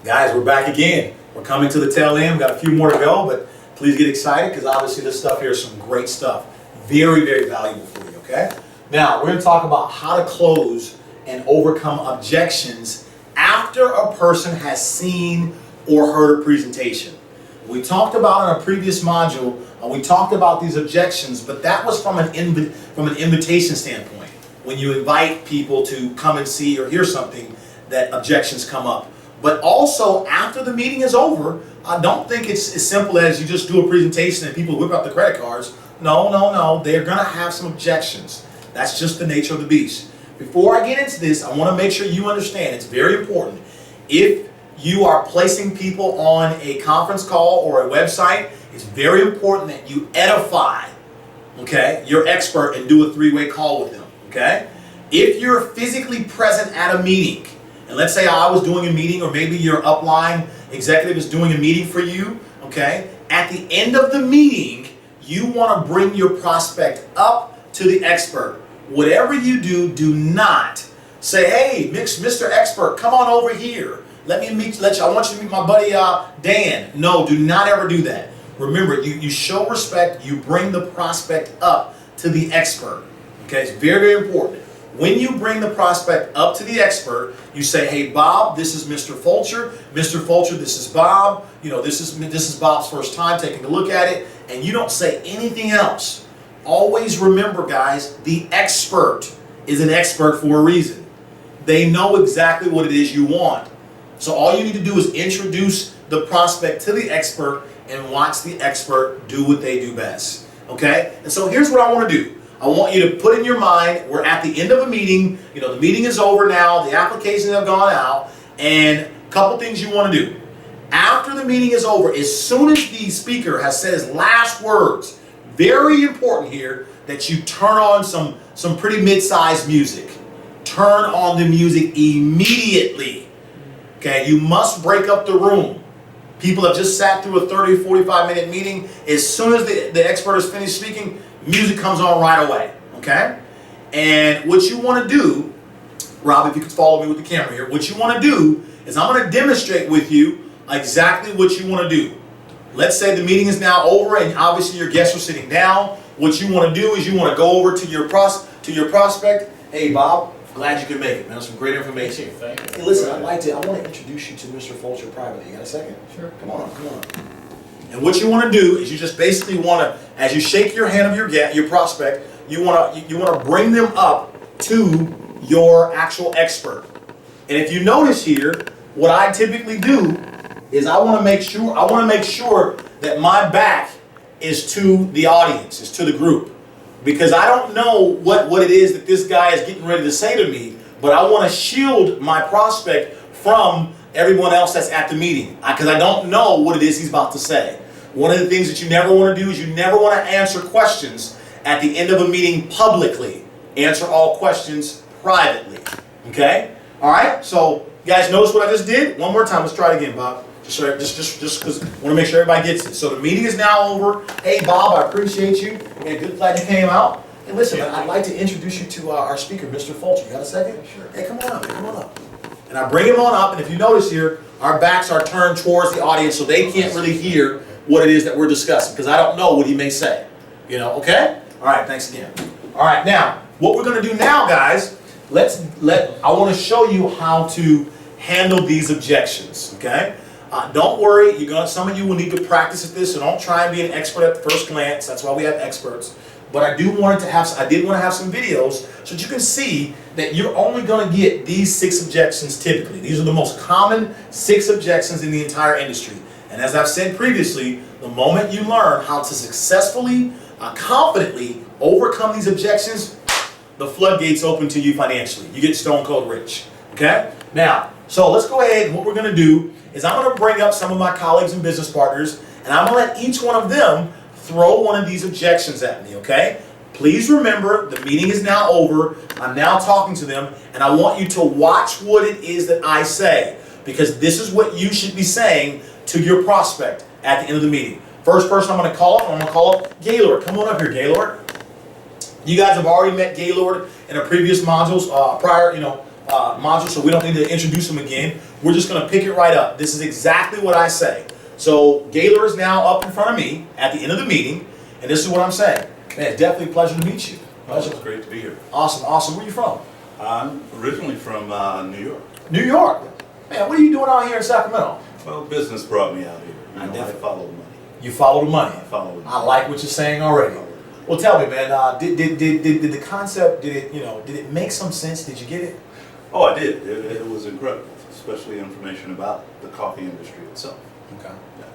Guys, we're back again. We're coming to the tail end. We've got a few more to go, but please get excited because obviously this stuff here is some great stuff. Very, very valuable for you, okay? Now, we're going to talk about how to close and overcome objections after a person has seen or heard a presentation. We talked about in a previous module, we talked about these objections, but that was from an invitation standpoint. When you invite people to come and see or hear something, that objections come up. But also, after the meeting is over, I don't think it's as simple as you just do a presentation and people whip out the credit cards. No. They're going to have some objections. That's just the nature of the beast. Before I get into this, I want to make sure you understand, it's very important. If you are placing people on a conference call or a website, it's very important that you edify, okay, your expert and do a three-way call with them, okay? If you're physically present at a meeting, and let's say I was doing a meeting, or maybe your upline executive is doing a meeting for you, okay? At the end of the meeting, you want to bring your prospect up to the expert. Whatever you do, do not say, hey, Mr. Expert, come on over here. I want you to meet my buddy Dan. No, do not ever do that. Remember, you show respect, you bring the prospect up to the expert. Okay, it's very, very important. When you bring the prospect up to the expert, you say, hey, Bob, this is Mr. Fulcher. Mr. Fulcher, this is Bob. You know, this is Bob's first time taking a look at it. And you don't say anything else. Always remember, guys, the expert is an expert for a reason. They know exactly what it is you want. So all you need to do is introduce the prospect to the expert and watch the expert do what they do best. Okay? And so here's what I want to do. I want you to put in your mind, we're at the end of a meeting, you know, the meeting is over now, the applications have gone out, and a couple things you want to do. After the meeting is over, as soon as the speaker has said his last words, very important here that you turn on some pretty mid-sized music. Turn on the music immediately. Okay, you must break up the room. People have just sat through a 30, 45-minute meeting. As soon as the expert is finished speaking, music comes on right away, okay? And what you want to do, Rob, if you could follow me with the camera here, what you want to do is I'm going to demonstrate with you exactly what you want to do. Let's say the meeting is now over and obviously your guests are sitting down. What you want to do is you want to go over to your prospect. Hey, Bob, glad you could make it, man. That's some great information. Thank you. Hey, listen, I want to introduce you to Mr. Fulcher privately. You got a second? Sure. Come on. And what you want to do is you just basically want to, as you shake your hand of your prospect, you want to bring them up to your actual expert. And if you notice here, what I typically do is I want to make sure that my back is to the audience, is to the group. Because I don't know what it is that this guy is getting ready to say to me, but I want to shield my prospect from everyone else that's at the meeting. Because I don't know what it is he's about to say. One of the things that you never want to do is you never want to answer questions at the end of a meeting publicly. Answer all questions privately. Okay? All right? So, you guys notice what I just did? One more time. Let's try it again, Bob. Just because I want to make sure everybody gets it. So the meeting is now over. Hey, Bob, I appreciate you. And good glad you came out. Hey, listen, I'd like to introduce you to our speaker, Mr. Fulcher. You got a second? Sure. Hey, come on up. Come on up. And I bring him on up, and if you notice here, our backs are turned towards the audience, so they can't really hear what it is that we're discussing, because I don't know what he may say. You know, okay? All right, thanks again. All right, now, what we're going to do now, guys, I want to show you how to handle these objections, okay? Don't worry, some of you will need to practice at this, so don't try and be an expert at first glance. That's why we have experts. But I did want to have some videos so that you can see that you're only going to get these 6 objections typically. These are the most common 6 objections in the entire industry. And as I've said previously, the moment you learn how to successfully, confidently overcome these objections, the floodgates open to you financially. You get stone cold rich. Okay? Now, so let's go ahead, and what we're going to do is I'm going to bring up some of my colleagues and business partners, and I'm going to let each one of them throw one of these objections at me, okay? Please remember, the meeting is now over. I'm now talking to them, and I want you to watch what it is that I say, because this is what you should be saying to your prospect at the end of the meeting. First person I'm going to call up, Gaylord. Come on up here, Gaylord. You guys have already met Gaylord in a previous modules, modules, so we don't need to introduce him again. we're just going to pick it right up. This is exactly what I say. So Gaylor is now up in front of me at the end of the meeting, and this is what I'm saying. Man, it's definitely a pleasure to meet you. Pleasure. It's great to be here. Awesome, awesome. Where are you from? I'm originally from New York. New York. Man, what are you doing out here in Sacramento? Well, business brought me out here. I follow the money. You follow the money. I follow the money. I like what you're saying already. Well, tell me, man. Did the concept? Did it make some sense? Did you get it? Oh, I did. It was incredible, especially information about the coffee industry itself. Okay. Yeah.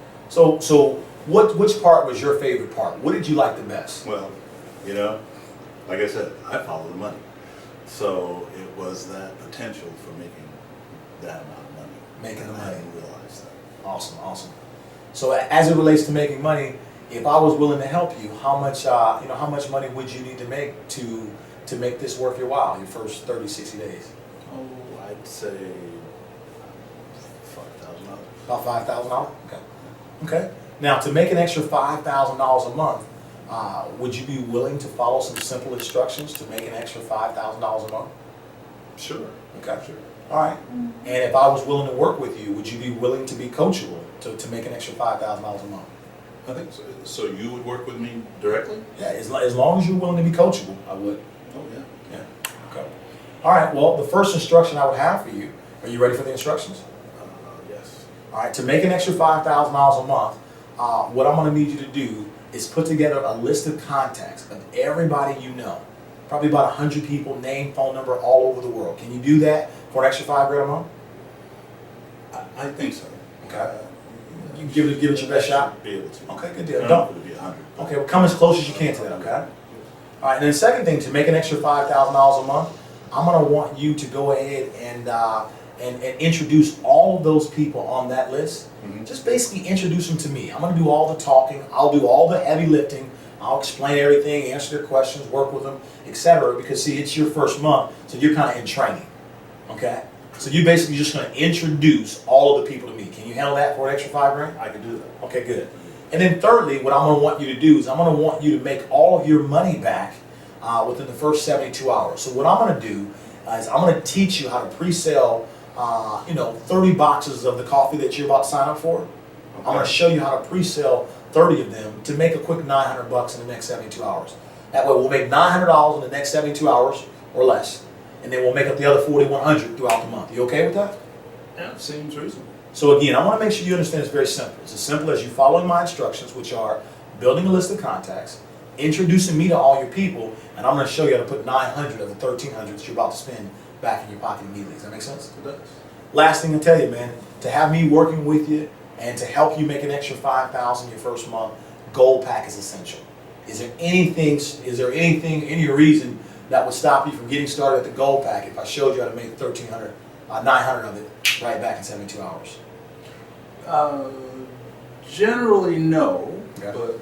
So which part was your favorite part? What did you like the best? Well, like I said, I follow the money. So it was that potential for making that amount of money. Making the money. I didn't realize that. Awesome, awesome. So as it relates to making money, if I was willing to help you, how much money would you need to make to make this worth your while, your first 30, 60 days? Oh, I'd say $5,000. About $5,000? Okay. Okay. Now, to make an extra $5,000 a month, would you be willing to follow some simple instructions to make an extra $5,000 a month? Sure. Okay. Sure. All right. And if I was willing to work with you, would you be willing to be coachable to make an extra $5,000 a month? I think so. So you would work with me directly? Yeah, as long as you're willing to be coachable, I would. Oh, yeah. Yeah. Okay. All right. Well, the first instruction I would have for you, are you ready for the instructions? Yes. All right. To make an extra $5,000 a month, what I'm going to need you to do is put together a list of contacts of everybody you know. Probably about 100 people, name, phone number, all over the world. Can you do that for an extra $5,000 a month? I think so. Okay. You give it your best shot? Be able to. Okay, good deal. I Don't. don't know if it'll be 100. Okay, well, come as close as you can to that, okay? All right, and then the second thing, to make an extra $5,000 a month, I'm going to want you to go ahead and introduce all of those people on that list. Mm-hmm. Just basically introduce them to me. I'm going to do all the talking. I'll do all the heavy lifting. I'll explain everything, answer their questions, work with them, etc. Because, see, it's your first month, so you're kind of in training, okay? So you basically just going to introduce all of the people to me. Can you handle that for an extra $5,000? I can do that. Okay, good. And then thirdly, what I'm going to want you to do is I'm going to want you to make all of your money back within the first 72 hours. So what I'm going to do is I'm going to teach you how to pre-sell, 30 boxes of the coffee that you're about to sign up for. Okay. I'm going to show you how to pre-sell 30 of them to make a quick $900 in the next 72 hours. That way we'll make $900 in the next 72 hours or less, and then we'll make up the other $4,100 throughout the month. You okay with that? Yeah, seems reasonable. So again, I want to make sure you understand it's very simple. It's as simple as you following my instructions, which are building a list of contacts, introducing me to all your people, and I'm going to show you how to put 900 of the 1,300 that you're about to spend back in your pocket immediately. Does that make sense? It does. Last thing to tell you, man, to have me working with you and to help you make an extra $5,000 your first month, Gold Pack is essential. Is there anything, any reason that would stop you from getting started at the Gold Pack if I showed you how to make 900 of it right back in 72 hours? Generally, no. Okay. But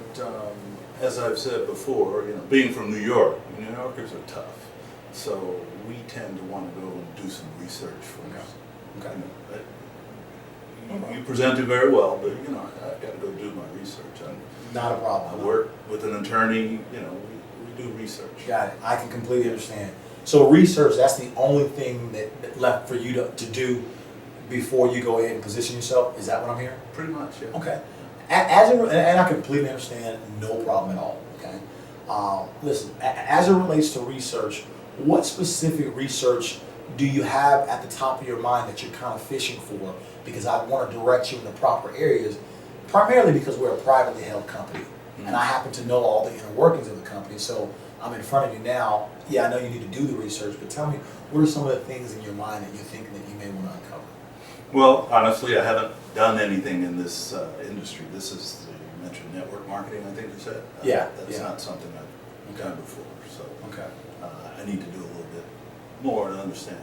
as I've said before, being from New York, New Yorkers are tough. So we tend to want to go and do some research first. Okay. You presented very well, but I've got to go do my research. Not a I problem. work with an attorney. We do research. Got it. I can completely understand. So research, that's the only thing that left for you to do before you go ahead and position yourself? Is that what I'm hearing? Pretty much, yeah. Okay. And I completely understand, no problem at all, okay? Listen, as it relates to research, what specific research do you have at the top of your mind that you're kind of fishing for? Because I want to direct you in the proper areas, primarily because we're a privately held company. And I happen to know all the inner workings of the company, so I'm in front of you now. Yeah, I know you need to do the research, but tell me, what are some of the things in your mind that you're thinking that you may want to uncover? Well, honestly, I haven't done anything in this industry. This is, you mentioned network marketing, I think you said? That's not something I've done before, so I need to do a little bit more to understand.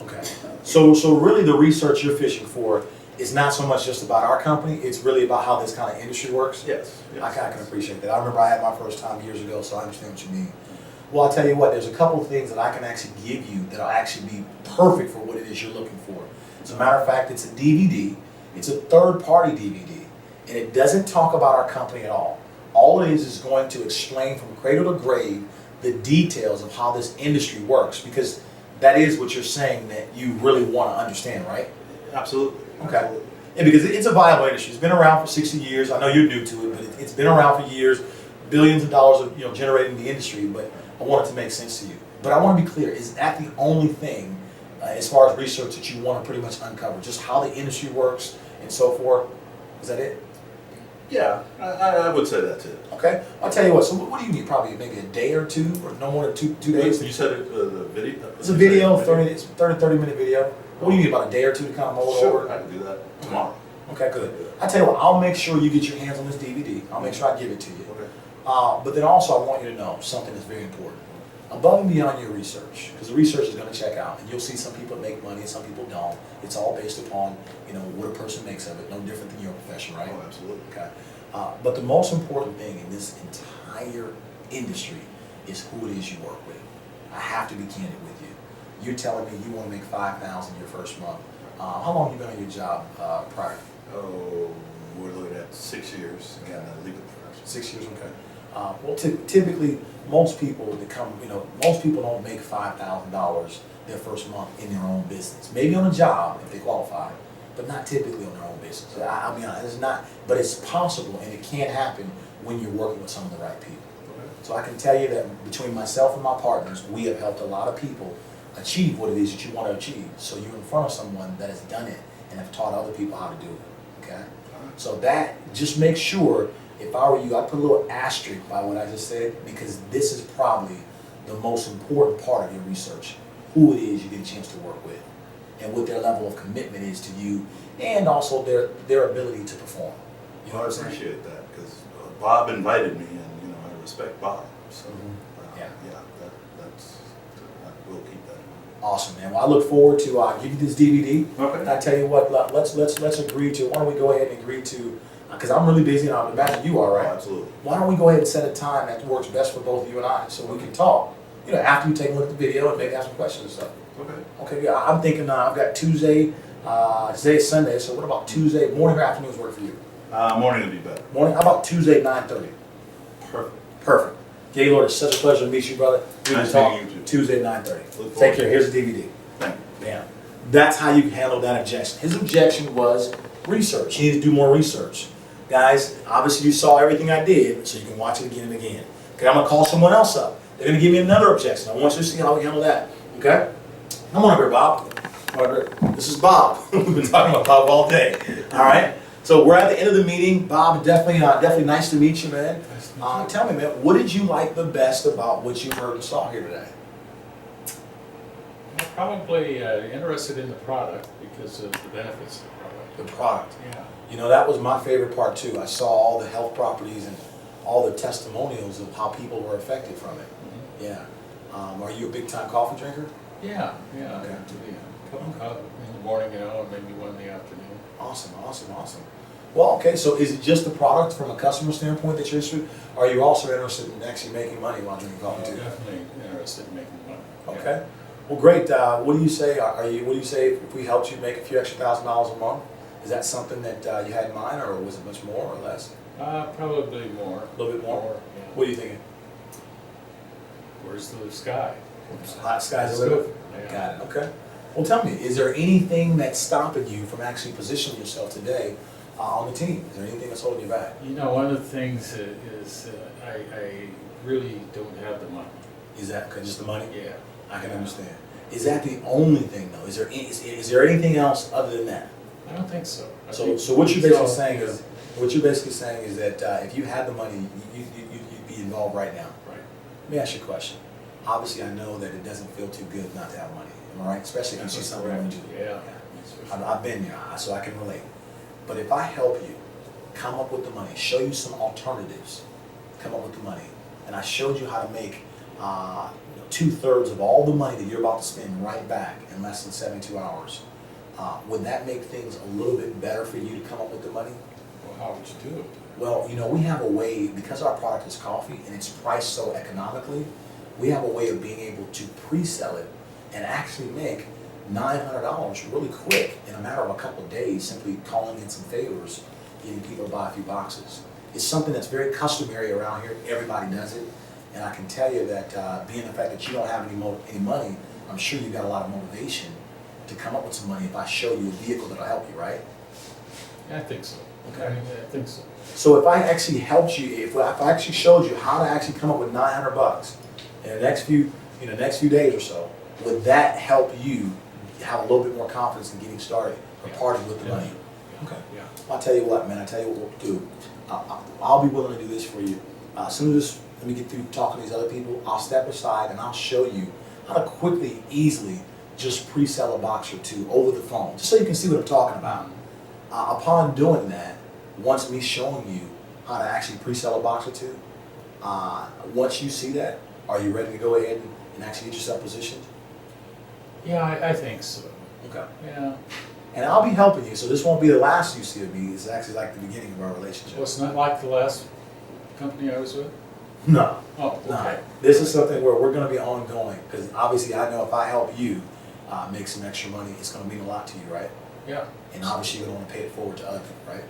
Okay. So really the research you're fishing for is not so much just about our company, it's really about how this kind of industry works? Yes. I can appreciate that. I remember I had my first time years ago, so I understand what you mean. Well, I'll tell you what, there's a couple of things that I can actually give you that'll actually be perfect for what it is you're looking for. As a matter of fact, it's a DVD. It's a third-party DVD, and it doesn't talk about our company at all. All it is going to explain from cradle to grave the details of how this industry works, because that is what you're saying that you really want to understand, right? Absolutely. Okay. Absolutely. Yeah, because it's a viable industry. It's been around for 60 years. I know you're new to it, but it's been around for years. Billions of dollars of generated in the industry. But I want it to make sense to you. But I want to be clear: is that the only thing, as far as research, that you want to pretty much uncover? Just how the industry works and so forth. Is that it? Yeah, I would say that's it. Okay. I'll tell you what. So what do you need? Probably maybe a day or two, or no more than two days. You said it, the video. It's a video, 30-minute video. What do you need? About a day or two to kind of mold it Sure, over? I can do that tomorrow. Okay, good. I tell you what, I'll make sure you get your hands on this DVD. I'll make sure I give it to you. Okay. But then also I want you to know something that's very important. Above and beyond your research, because the research is going to check out, and you'll see some people make money and some people don't. It's all based upon what a person makes of it, no different than your profession, right? Oh, absolutely. Okay. But the most important thing in this entire industry is who it is you work with. I have to be candid with you. You're telling me you want to make $5,000 your first month. How long have you been on your job prior? Oh, we're looking at 6 years in the legal profession. 6 years, okay. Well, typically, most people that come, most people don't make $5,000 their first month in their own business. Maybe on a job if they qualify, but not typically on their own business. I'll be honest, it's not, but it's possible, and it can happen when you're working with some of the right people. Okay. So I can tell you that between myself and my partners, we have helped a lot of people achieve what it is that you want to achieve. So you're in front of someone that has done it and have taught other people how to do it. Okay? So that, just make sure, if I were you, I'd put a little asterisk by what I just said, because this is probably the most important part of your research. Who it is you get a chance to work with, and what their level of commitment is to you, and also their ability to perform. You know I what I'm saying? appreciate that, because Bob invited me, and I respect Bob. So Yeah. We'll keep that in mind. Awesome, man. Well, I look forward to give you this DVD. Okay. And I tell you what, let's agree to. Why don't we go ahead and agree to? Because I'm really busy, and I imagine you are, Oh, right? absolutely. Why don't we go ahead and set a time that works best for both you and I, so we can talk. After you take a look at the video and maybe have some questions and stuff. Okay. Okay, yeah. I'm thinking I've got Tuesday. Today's Sunday, so what about Tuesday morning or afternoons work for you? Morning would be better. Morning. How about Tuesday 9:30? Perfect. Perfect. Okay, Lord, it's such a pleasure to meet you, brother. We will Nice talk meeting you too. Tuesday 9:30. Look forward Take to care. it. Here's the DVD. Thank you. Bam. That's how you handle that objection. His objection was research. He needed to do more research. Guys, obviously you saw everything I did, so you can watch it again and again. Okay, I'm gonna call someone else up. They're gonna give me another objection. I want you to see how we handle that. Okay? Come on over here, Bob. Come on over here. This is Bob. We've been talking about Bob all day. All right? So we're at the end of the meeting. Bob, definitely nice to meet you, man. Nice to meet you. Tell me, man, what did you like the best about what you heard and saw here today? I'm probably interested in the product because of the benefits of the product. The product. Yeah. That was my favorite part too. I saw all the health properties and all the testimonials of how people were affected from it. Mhm. Yeah. Are you a big time coffee drinker? Yeah. Okay. A cup of coffee in the morning, and maybe one in the afternoon. Awesome. Well, okay, so is it just the product from a customer standpoint that you're interested in? Or are you also interested in actually making money while drinking coffee I'm too? definitely interested in making money. Yeah. Okay. Well, great. What do you say? What do you say if we helped you make a few extra $1,000s a month? Is that something that you had in mind, or was it much more or less? Probably more. A little bit more? Yeah. What are you thinking? Where's the sky? Hot sky's the Let's limit? go. Yeah. Got it, okay. Well, tell me, is there anything that's stopping you from actually positioning yourself today on the team? Is there anything that's holding you back? One of the things is I really don't have the money. Is that just the money? Yeah. I can understand. Is that the only thing, though? Is there anything else other than that? I don't think so. So what you're basically saying is that if you had the money, you'd be involved right now. Right. Let me ask you a question. Obviously, I know that it doesn't feel too good not to have money. Am I right? Especially if you see That's something correct. you do. Yeah. That's for sure. I've been there, so I can relate. But if I help you come up with the money, show you some alternatives, come up with the money, and I showed you how to make 2/3 of all the money that you're about to spend right back in less than 72 hours, would that make things a little bit better for you to come up with the money? Well, how would you do it? Well, we have a way, because our product is coffee and it's priced so economically, we have a way of being able to pre-sell it and actually make $900 really quick in a matter of a couple of days, simply calling in some favors, getting people to buy a few boxes. It's something that's very customary around here. Everybody does it. And I can tell you that being the fact that you don't have any money, I'm sure you've got a lot of motivation to come up with some money if I show you a vehicle that'll help you, right? I think so. Okay. I mean, I think so. So if I actually helped you, if I actually showed you how to actually come up with $900 in the next few days or so, would that help you have a little bit more confidence in getting started or parting with the money? Okay. Yeah. I'll tell you what, man. I tell you what we'll do. I'll be willing to do this for you. As soon as let me get through talking to these other people, I'll step aside and I'll show you how to quickly, easily, just pre-sell a box or two over the phone, just so you can see what I'm talking about. Upon doing that, once me showing you how to actually pre-sell a box or two, once you see that, are you ready to go ahead and actually get yourself positioned? Yeah, I think so. Okay. Yeah. And I'll be helping you, so this won't be the last you see of me. It's actually like the beginning of our relationship. Well, it's not like the last company I was with? No. Oh, No. okay. This is something where we're going to be ongoing, because obviously I know if I help you make some extra money, it's going to mean a lot to you, right? Yeah. And obviously you're going to want to pay it forward to other people, right?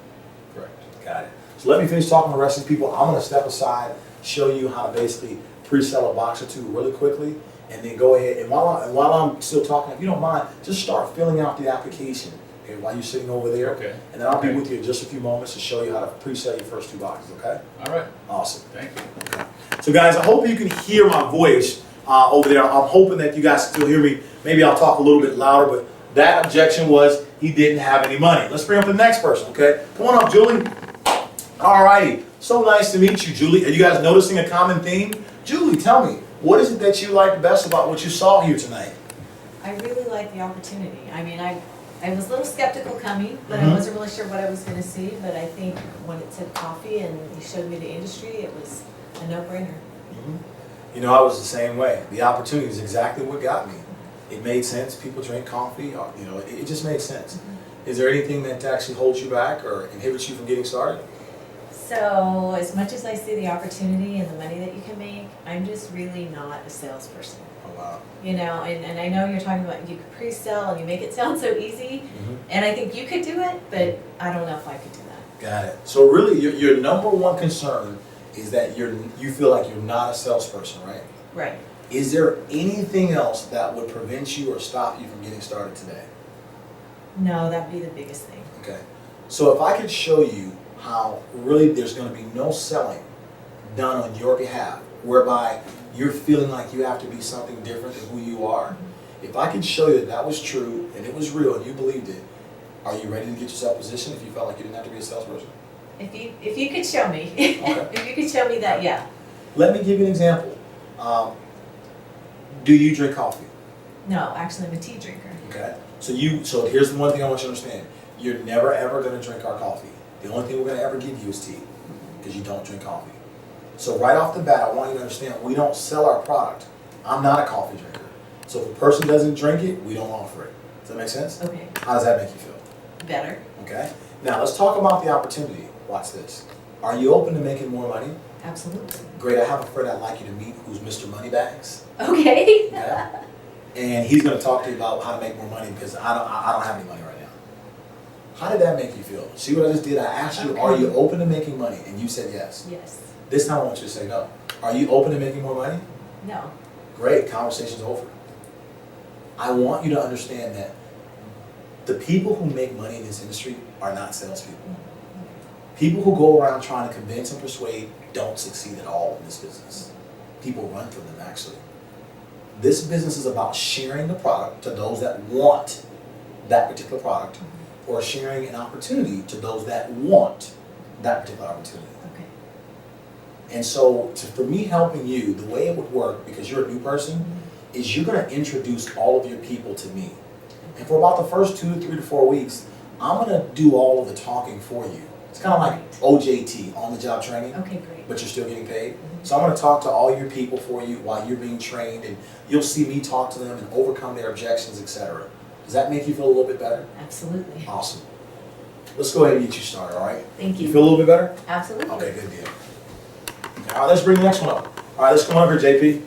Correct. Got it. So let me finish talking to the rest of these people. I'm going to step aside, show you how to basically pre-sell a box or two really quickly, and then go ahead. And while I'm still talking, if you don't mind, just start filling out the application, okay, while you're sitting over there. Okay. And then I'll be Okay. with you in just a few moments to show you how to pre-sell your first 2 boxes, okay? All right. Awesome. Thank you. So guys, I hope you can hear my voice over there. I'm hoping that you guys still hear me. Maybe I'll talk a little bit louder, but that objection was he didn't have any money. Let's bring up the next person, okay? Come on up, Julie. All righty. So nice to meet you, Julie. Are you guys noticing a common theme? Julie, tell me, what is it that you liked best about what you saw here tonight? I really like the opportunity. I mean, I was a little skeptical coming, but Mhm. I wasn't really sure what I was going to see. But I think when it said coffee and you showed me the industry, it was a no-brainer. You know, I was the same way. The opportunity is exactly what got me. It made sense. People drink coffee, or, you know, it just made sense. Is there anything that actually holds you back or inhibits you from getting started? So as much as I see the opportunity and the money that you can make, I'm just really not a salesperson. Oh, wow. You know, and I know you're talking about you could pre-sell and you make it sound so easy, and I think you could do it, but I don't know if I could do that. Got it. So really, your number one concern is that you feel like you're not a salesperson, right? Right. Is there anything else that would prevent you or stop you from getting started today? No, that'd be the biggest thing. Okay. So if I could show you how really there's going to be no selling done on your behalf, whereby you're feeling like you have to be something different than who you are, if I could show you that that was true and it was real and you believed it, are you ready to get yourself positioned if you felt like you didn't have to be a salesperson? If you could show me, Okay. if you could show me that, yeah. Let me give you an example. Do you drink coffee? No, actually, I'm a tea drinker. Okay. So here's the one thing I want you to understand. You're never ever going to drink our coffee. The only thing we're going to ever give you is tea, because you don't drink coffee. So right off the bat, I want you to understand, we don't sell our product. I'm not a coffee drinker. So if a person doesn't drink it, we don't offer it. Does that make sense? Okay, How does that make you feel? better. Okay. Now let's talk about the opportunity. Watch this. Are you open to making more money? Absolutely. Great. I have a friend I'd like you to meet who's Mr. Moneybags. Okay. Okay. And he's going to talk to you about how to make more money, because I don't have any money right now. How did that make you feel? See what I just did? I asked you, Okay. are you open to making money? And you said yes. Yes. This time I want you to say no. Are you open to making more money? No. Great, conversation's over. I want you to understand that the people who make money in this industry are not salespeople. People who go around trying to convince and persuade don't succeed at all in this business. People run from them, actually. This business is about sharing the product to those that want that particular product, or sharing an opportunity to those that want that particular opportunity. Okay. And so, for me helping you, the way it would work, because you're a new person, is you're going to introduce all of your people to me. And for about the first 2 to 3 to 4 weeks, I'm going to do all of the talking for you. It's kind of like OJT, on-the-job training, Okay, great. but you're still getting paid. So I'm going to talk to all your people for you while you're being trained, and you'll see me talk to them and overcome their objections, etc. Does that make you feel a little bit better? Absolutely. Awesome. Let's go ahead and get you started, all right? Thank you. You feel a little bit better? Absolutely. Okay, good deal. Okay, all right, let's bring the next one up. All right, let's come over here, JP.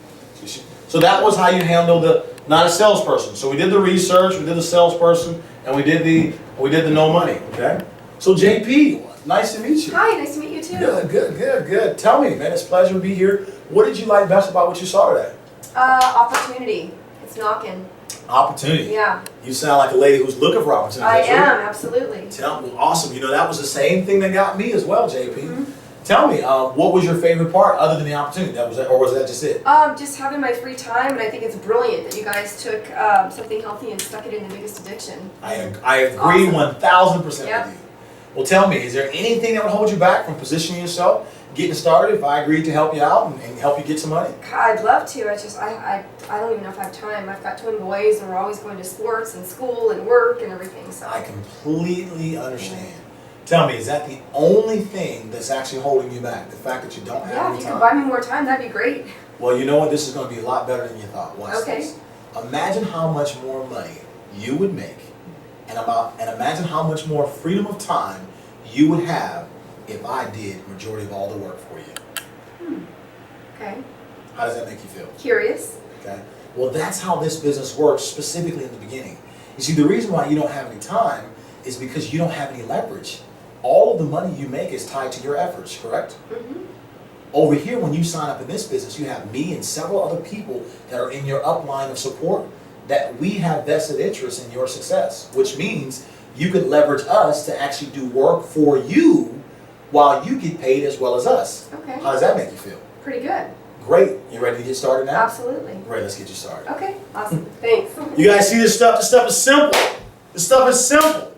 So that was how you handle the not a salesperson. So we did the research, we did the salesperson, and we did the no money. Okay. So JP, nice to meet you. Hi, nice to meet you too. Good. Tell me, man, it's a pleasure to be here. What did you like best about what you saw today? Opportunity. It's knocking. Opportunity. Yeah. You sound like a lady who's looking for opportunities. I am, absolutely. Tell me, awesome. You know, that was the same thing that got me as well, JP. Tell me, what was your favorite part other than the opportunity? Or was that just it? Just having my free time, and I think it's brilliant that you guys took something healthy and stuck it in the biggest addiction. I agree Awesome. 1000% Yep. with you. Well, tell me, is there anything that would hold you back from positioning yourself, getting started if I agreed to help you out and help you get some money? I'd love to. I don't even know if I have time. I've got twin boys, and we're always going to sports and school and work and everything. So I completely understand. Tell me, is that the only thing that's actually holding you back? The fact that you don't have yeah, any if you time? could buy me more time, that'd be great. Well, you know what? This is going to be a lot better than you thought. Watch Okay. this. Imagine how much more money you would make, and imagine how much more freedom of time you would have if I did majority of all the work for you. Okay. How does that make you feel? Curious. Okay. Well, that's how this business works, specifically in the beginning. You see, the reason why you don't have any time is because you don't have any leverage. All of the money you make is tied to your efforts, correct? Over here, when you sign up in this business, you have me and several other people that are in your upline of support that we have vested interest in your success, which means you could leverage us to actually do work for you while you get paid as well as us. Okay. How does that make you feel? Pretty good. Great. You ready to get started now? Absolutely. Great, let's get you started. Okay. Awesome. Thanks. You guys see this stuff? This stuff is simple. This stuff is simple.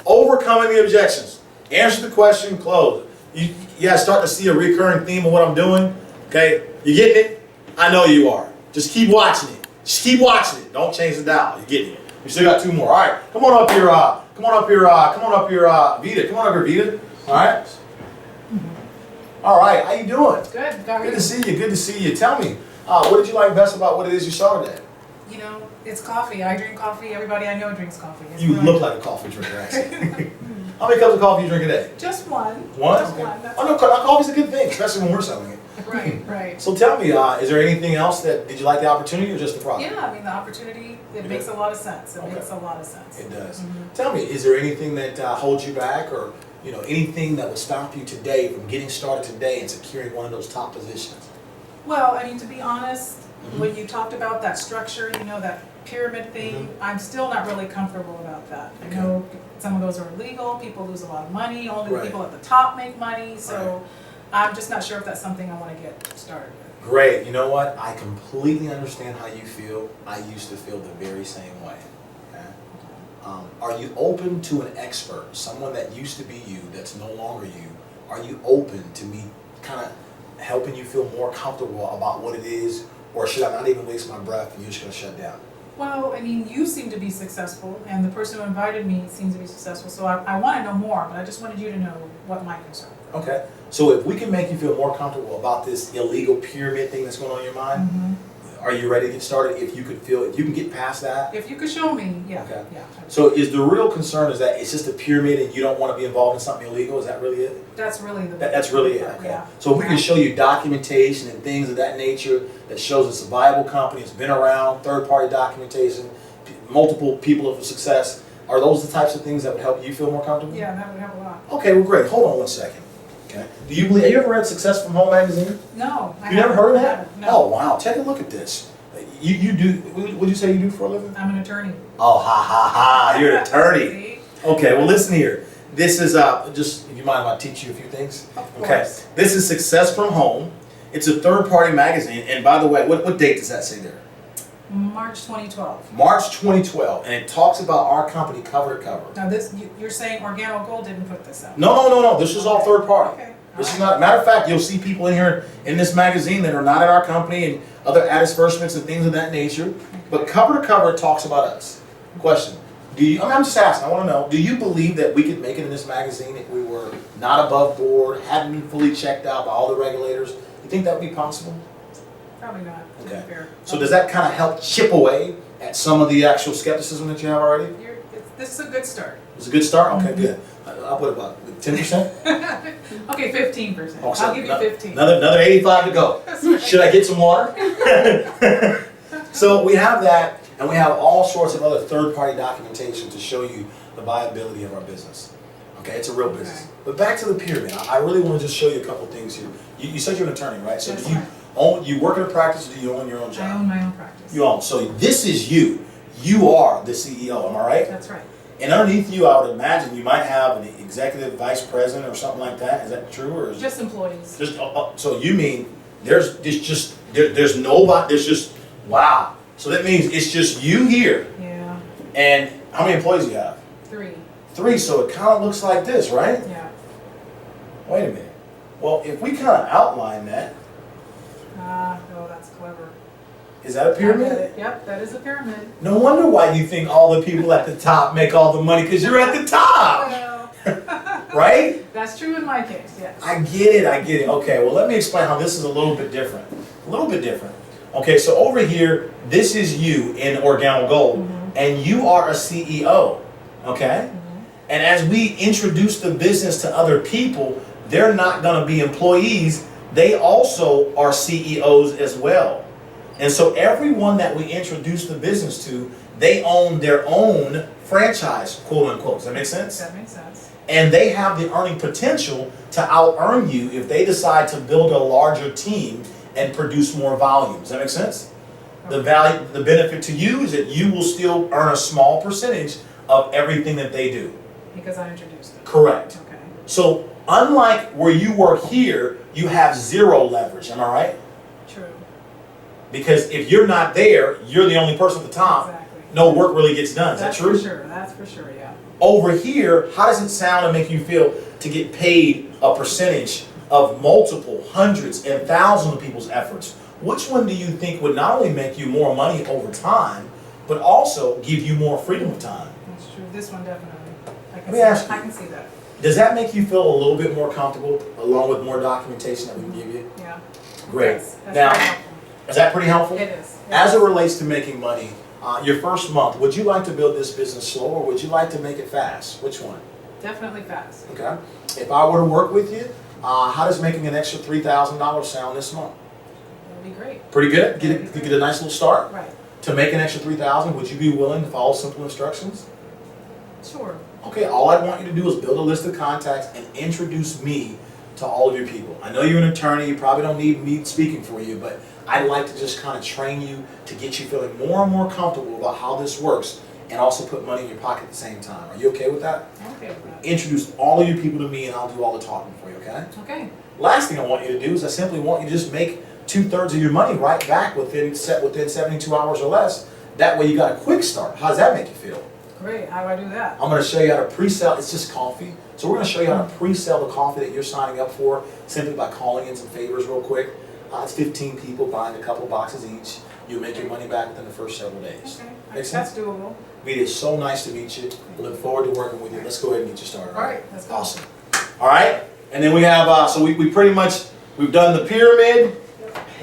Overcoming the objections. Answer the question, close it. You guys start to see a recurring theme of what I'm doing. Okay? You getting it? I know you are. Just keep watching it. Just keep watching it. Don't change the dial. You're getting it. We still got 2 more. All right. Come on up here. Come on up here. Come on up here, Vita. Come on up here, Vita. All right. All right. How you doing? Good. How are Good you? to see you. Good to see you. Tell me, what did you like best about what it is you saw today? You know, it's coffee. I drink coffee. Everybody I know drinks coffee. It's You what I look do. like a coffee drinker, actually. How many cups of coffee you drink a day? Just one. One? Just Okay. one. That's Oh no, coffee's a good thing, especially when we're selling it. right. Right. So tell me, is there anything else did you like the opportunity or just the product? Yeah, I mean the opportunity. It makes a lot of sense. It Okay. makes a lot of sense. It does. Mhm. Tell me, is there anything that holds you back, or anything that would stop you today from getting started today and securing one of those top positions? Well, I mean to be honest, Mhm. when you talked about that structure, that pyramid thing, I'm still not really comfortable about that. I Okay. know some of those are illegal. People lose a lot of money. Only Right. the people at the top make money. So Right. I'm just not sure if that's something I want to get started with. Great. You know what? I completely understand how you feel. I used to feel the very same way. Okay? Are you open to an expert, someone that used to be you, that's no longer you? Are you open to me kind of helping you feel more comfortable about what it is, or should I not even waste my breath and you're just going to shut down? Well, I mean, you seem to be successful, and the person who invited me seems to be successful, so I want to know more, but I just wanted you to know what my concerns are. Okay. So if we can make you feel more comfortable about this illegal pyramid thing that's going on in your mind, are you ready to get started? If you can get past that? If you could show me, yeah, Okay. yeah. So is the real concern is that it's just a pyramid and you don't want to be involved in something illegal? Is that really it? That's really the. That's really it, okay. Yeah. So if we can show you documentation and things of that nature that shows it's a viable company, it's been around, third-party documentation, multiple people of success, are those the types of things that would help you feel more comfortable? Yeah, that would help a lot. Okay, well great. Hold on one second. Okay. Have you ever read Success from Home magazine? No. You never heard of that? haven't, Oh No. wow, take a look at this. You do, what would you say you do for a living? I'm an attorney. Oh, ha ha ha, you're an attorney. See? Okay, well listen here. This is, just, if you mind if I teach you a few things? Of Okay, course. this is Success from Home. It's a third-party magazine, and by the way, what date does that say there? March 2012. March 2012, and it talks about our company cover to cover. Now you're saying Organo Gold didn't put this out? No, this is all third party. Okay. This is not, matter of fact, you'll see people in here in this magazine that are not at our company and other advertisements and things of that nature. But cover to cover, it talks about us. Question, I'm just asking, I want to know, do you believe that we could make it in this magazine if we were not above board, hadn't been fully checked out by all the regulators? You think that would be possible? Probably not. To be Okay. fair. So does that kind of help chip away at some of the actual skepticism that you have already? This is a good start. It's a good start? Okay, good. I'll put about 10%? Okay, 15%. Oh, so I'll give you 15. Another 85 to go. That's right. Should I get some water? So we have that, and we have all sorts of other third-party documentation to show you the viability of our business. Okay, it's a real business. Okay. But back to the pyramid. I really want to just show you a couple things here. You said you're an attorney, right? So That's do you right. you work in a practice, or do you own your own job? I own my own practice. You own. So this is you. you are the CEO, am I right? That's right. And underneath you, I would imagine you might have an executive vice president or something like that. Is that true, or is Just employees. just so you mean there's nobody, there's just, wow. So that means it's just you here. Yeah, And how many employees do you have? 3, 3. So it kind of looks like this, right? yeah. Wait a minute. Well, if we kind of outline that, Oh, that's clever. is that a I get pyramid? it. Yep, that is a pyramid. No wonder why you think all the people at the top make all the money, because you're at the top, Well, right? that's true in my case, yes. I get it. Okay, well, let me explain how this is a little bit different. Okay, so over here, this is you in Organo Gold, and you are a CEO, okay? And as we introduce the business to other people, they're not gonna be employees, they also are CEOs as well. And so everyone that we introduce the business to, they own their own franchise, quote unquote. Does that make sense? That makes sense. And they have the earning potential to out-earn you if they decide to build a larger team and produce more volume. Does that make sense? The value, the benefit to you is that you will still earn a small percentage of everything that they do. Because I introduced it. Correct. Okay. So unlike where you work here, you have 0 leverage. Am I right? True. Because if you're not there, you're the only person at the top. Exactly. No work really gets done. Is that That's true? for sure. That's for sure, yeah. Over here, how does it sound and make you feel to get paid a percentage of multiple hundreds and thousands of people's efforts? Which one do you think would not only make you more money over time, but also give you more freedom of time? That's true. This one definitely. Let me ask you. I can see that. Does that make you feel a little bit more comfortable, along with more documentation that we can give you? Yeah. Great. That's very Now, helpful. is that pretty helpful? It is. As it relates to making money, your first month, would you like to build this business slow, or would you like to make it fast? Which one? Definitely fast. Okay. If I were to work with you, how does making an extra $3,000 sound this month? That'd be great. Pretty good? Get a nice little start? Right. To make an extra $3,000, would you be willing to follow simple instructions? Sure. Okay, all I want you to do is build a list of contacts and introduce me to all of your people. I know you're an attorney, you probably don't need me speaking for you, but I'd like to just kind of train you to get you feeling more and more comfortable about how this works, and also put money in your pocket at the same time. Are you okay with that? I'm okay with that. Introduce all of your people to me and I'll do all the talking for you, okay? Okay. Last thing I want you to do is I simply want you to just make 2/3 of your money right back within 72 hours or less. That way you got a quick start. How does that make you feel? Great. How do I do that? I'm going to show you how to pre-sell. It's just coffee. So we're going to show you how to pre-sell the coffee that you're signing up for simply by calling in some favors real quick. It's 15 people buying a couple boxes each. You'll make your money back within the first several days. Okay. Make sense? That's doable. It is so nice to meet you. We look forward to working with you. Let's go ahead and get you started. All right. Let's go. Awesome. All right. And then we have, so we pretty much, we've done the pyramid.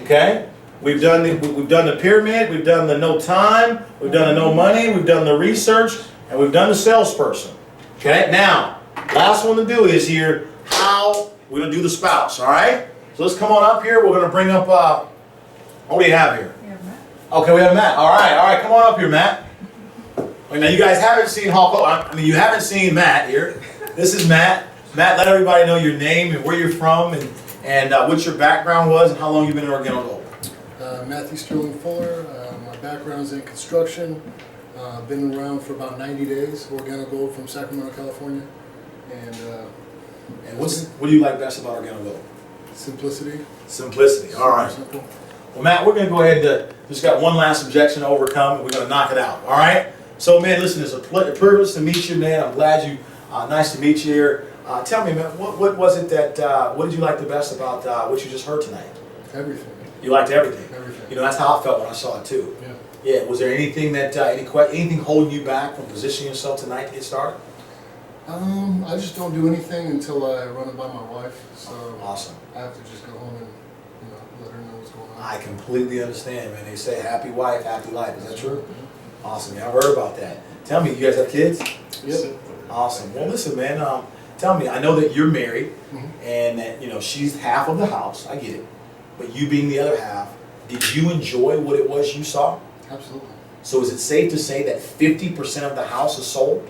Okay. We've done the pyramid. We've done the no time. We've done the no money. We've done the research. And we've done the salesperson. Okay. Now, last one to do is here, how we're going to do the spouse. All right. So let's come on up here. We're going to bring up, what do you have here? We have Matt. Okay, we have Matt. All right, come on up here, Matt. Okay, now you guys haven't seen Hulk Hogan. I mean, you haven't seen Matt here. This is Matt. Matt, let everybody know your name and where you're from and what your background was and how long you've been in Organo Gold. Matthew Sterling Fuller. My background is in construction. Been around for about 90 days. Organo Gold from Sacramento, California. And what do you like best about Organo Gold? Simplicity. Simplicity. All right. Simple. Well, Matt, we're going to go ahead and just got one last objection to overcome, and we're going to knock it out. All right? So, man, listen, it's a privilege to meet you, man. I'm glad you, nice to meet you here. Tell me, man, what was it that, what did you like the best about what you just heard tonight? Everything. You liked everything? Everything. You know, that's how I felt when I saw it, too. Yeah. Yeah, was there anything that, anything holding you back from positioning yourself tonight to get started? I just don't do anything until I run it by my wife. So Awesome. I have to just go home and let her know what's going on. I completely understand, man. They say happy wife, happy life. Is that true? Awesome. Yeah, I've heard about that. Tell me, you guys have kids? Yep. Awesome. Well, listen, man. Tell me, I know that you're married, Mhm. and that she's half of the house. I get it, but you being the other half, did you enjoy what it was you saw? Absolutely. So is it safe to say that 50% of the house is sold?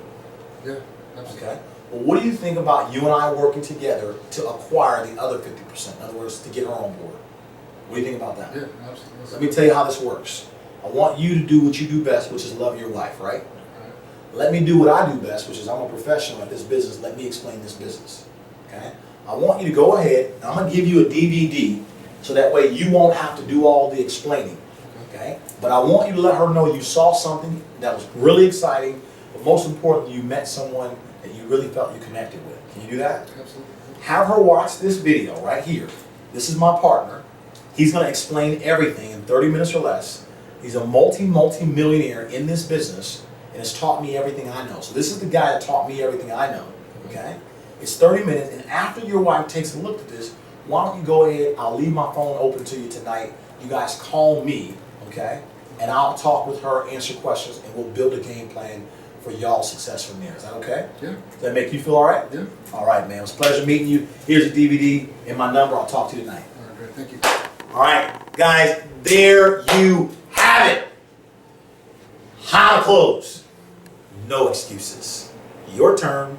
Yeah. Absolutely. Okay. Well, what do you think about you and I working together to acquire the other 50%? In other words, to get her on board. What do you think about that? Yeah. Absolutely. Let me tell you how this works. I want you to do what you do best, which is love your wife, right? Let me do what I do best, which is I'm a professional at this business. Let me explain this business, okay? I want you to go ahead, I'm gonna give you a DVD so that way you won't have to do all the explaining, okay? But I want you to let her know you saw something that was really exciting, but most importantly, you met someone that you really felt you connected with. Can you do that? Absolutely. Have her watch this video right here. This is my partner. He's gonna explain everything in 30 minutes or less. He's a multi-millionaire in this business and has taught me everything I know. So this is the guy that taught me everything I know, okay? It's 30 minutes, and after your wife takes a look at this, why don't you go ahead, I'll leave my phone open to you tonight. You guys call me, okay? And I'll talk with her, answer questions, and we'll build a game plan for y'all's success from there. Is that okay? Yeah. Does that make you feel all right? Yeah. All right, man. It was a pleasure meeting you. Here's a DVD and my number. I'll talk to you tonight. All right, great. Thank you. All right, guys, there you have it. How to close. No excuses. Your turn.